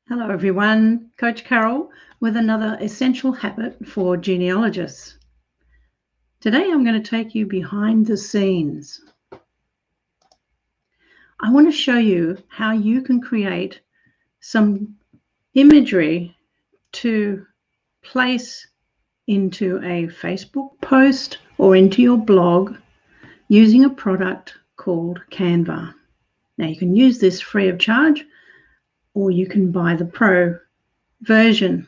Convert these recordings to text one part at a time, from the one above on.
Hello everyone, Coach Carole with another essential habit for genealogists. Today I'm going to take you behind the scenes. I want to show you how you can create some imagery to place into a Facebook post or into your blog using a product called Canva. Now you can use this free of charge or you can buy the Pro version.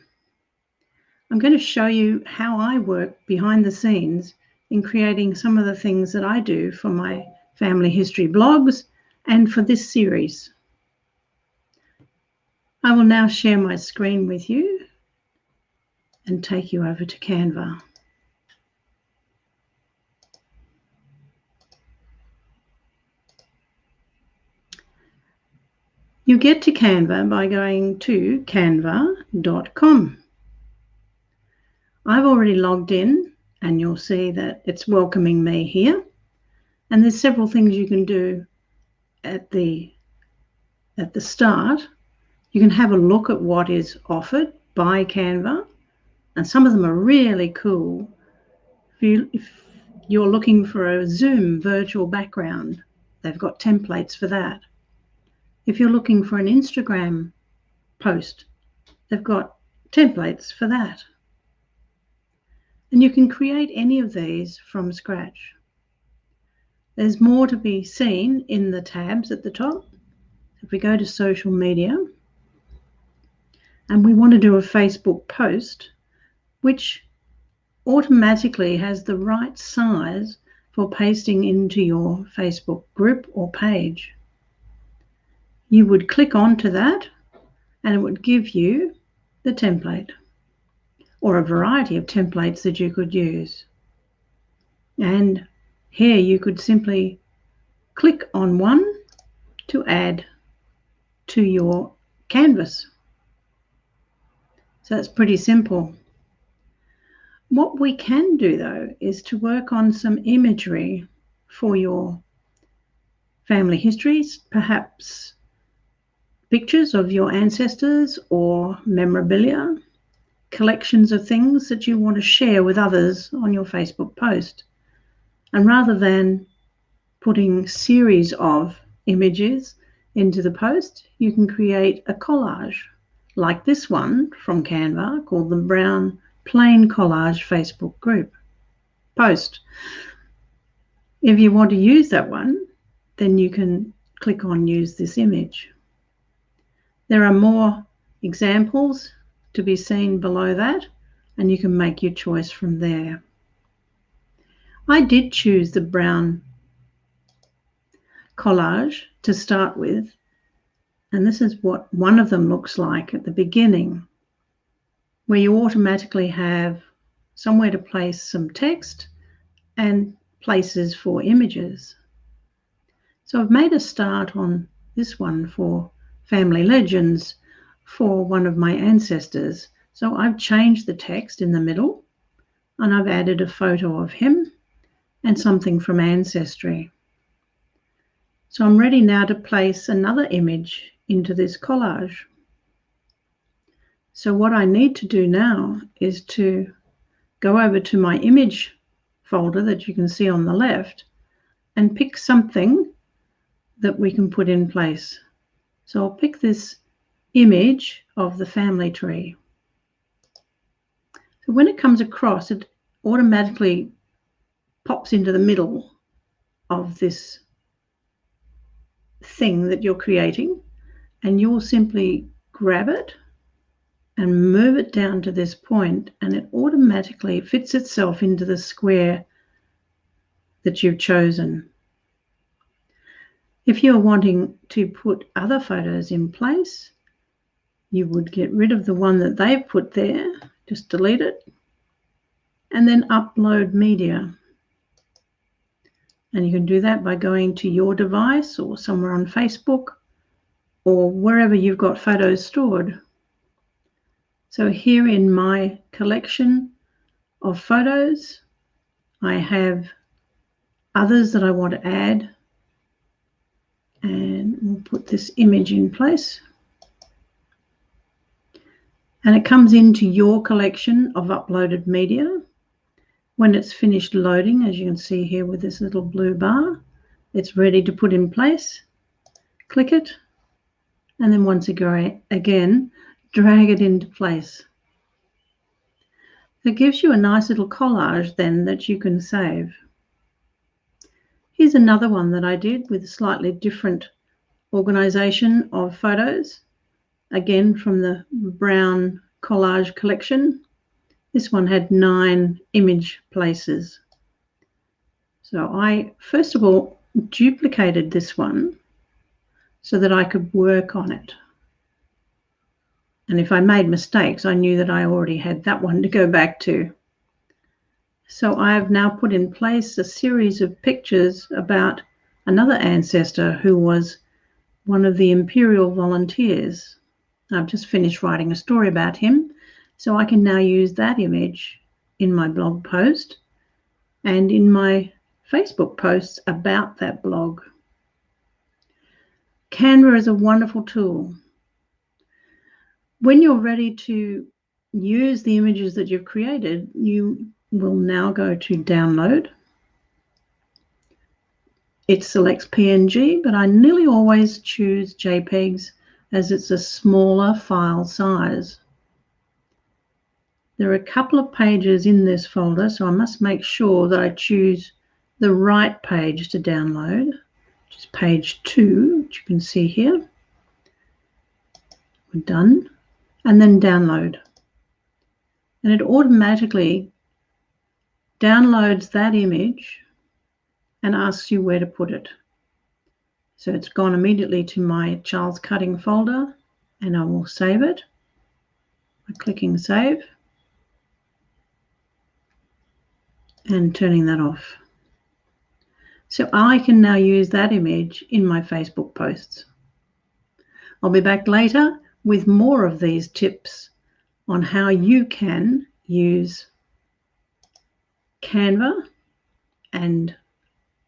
I'm going to show you how I work behind the scenes in creating some of the things that I do for my family history blogs and for this series. I will now share my screen with you and take you over to Canva. You get to Canva by going to canva.com. I've already logged in and you'll see that it's welcoming me here. And there's several things you can do at the start. You can have a look at what is offered by Canva, and some of them are really cool. If you're looking for a Zoom virtual background, they've got templates for that. If you're looking for an Instagram post, they've got templates for that. And you can create any of these from scratch. There's more to be seen in the tabs at the top. If we go to social media, and we want to do a Facebook post, which automatically has the right size for pasting into your Facebook group or page. You would click onto that and it would give you the template or a variety of templates that you could use. And here you could simply click on one to add to your canvas. So that's pretty simple. What we can do though is to work on some imagery for your family histories, perhaps pictures of your ancestors or memorabilia, collections of things that you want to share with others on your Facebook post. And rather than putting series of images into the post, you can create a collage like this one from Canva called the Brown Plain Collage Facebook group post. If you want to use that one, then you can click on Use this image. There are more examples to be seen below that, and you can make your choice from there. I did choose the brown collage to start with, and this is what one of them looks like at the beginning, where you automatically have somewhere to place some text and places for images. So I've made a start on this one for family legends for one of my ancestors. So I've changed the text in the middle and I've added a photo of him and something from Ancestry. So I'm ready now to place another image into this collage. So what I need to do now is to go over to my image folder that you can see on the left and pick something that we can put in place. So I'll pick this image of the family tree. So when it comes across, it automatically pops into the middle of this thing that you're creating, and you'll simply grab it and move it down to this point, and it automatically fits itself into the square that you've chosen. If you're wanting to put other photos in place, you would get rid of the one that they've put there, just delete it, and then upload media. And you can do that by going to your device or somewhere on Facebook or wherever you've got photos stored. So here in my collection of photos, I have others that I want to add, and we'll put this image in place. And it comes into your collection of uploaded media. When it's finished loading, as you can see here with this little blue bar, it's ready to put in place. Click it, and then once again, drag it into place. It gives you a nice little collage then that you can save. Here's another one that I did with a slightly different organization of photos, again from the brown collage collection. This one had 9 image places. So I first of all duplicated this one so that I could work on it. And if I made mistakes, I knew that I already had that one to go back to. So I have now put in place a series of pictures about another ancestor who was one of the Imperial Volunteers. I've just finished writing a story about him, so I can now use that image in my blog post and in my Facebook posts about that blog. Canva is a wonderful tool. When you're ready to use the images that you've created, you will now go to download. It selects PNG, but I nearly always choose JPEGs as it's a smaller file size. There are a couple of pages in this folder, so I must make sure that I choose the right page to download, which is page 2, which you can see here. We're done. And then download. And it automatically downloads that image and asks you where to put it. So it's gone immediately to my Charles Cutting folder, and I will save it by clicking save and turning that off. So I can now use that image in my Facebook posts. I'll be back later with more of these tips on how you can use Canva and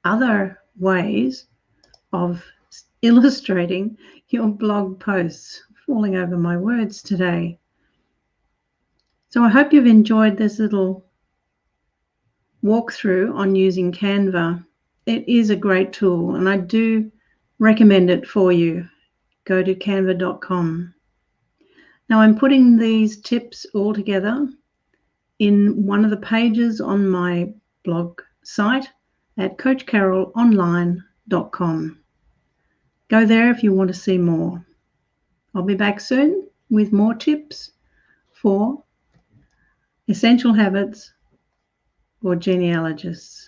other ways of illustrating your blog posts. Falling over my words today. So I hope you've enjoyed this little walkthrough on using Canva. It is a great tool, and I do recommend it for you. Go to canva.com. Now I'm putting these tips all together in one of the pages on my blog site at coachcaroleonline.com. Go there if you want to see more. I'll be back soon with more tips for essential habits for genealogists.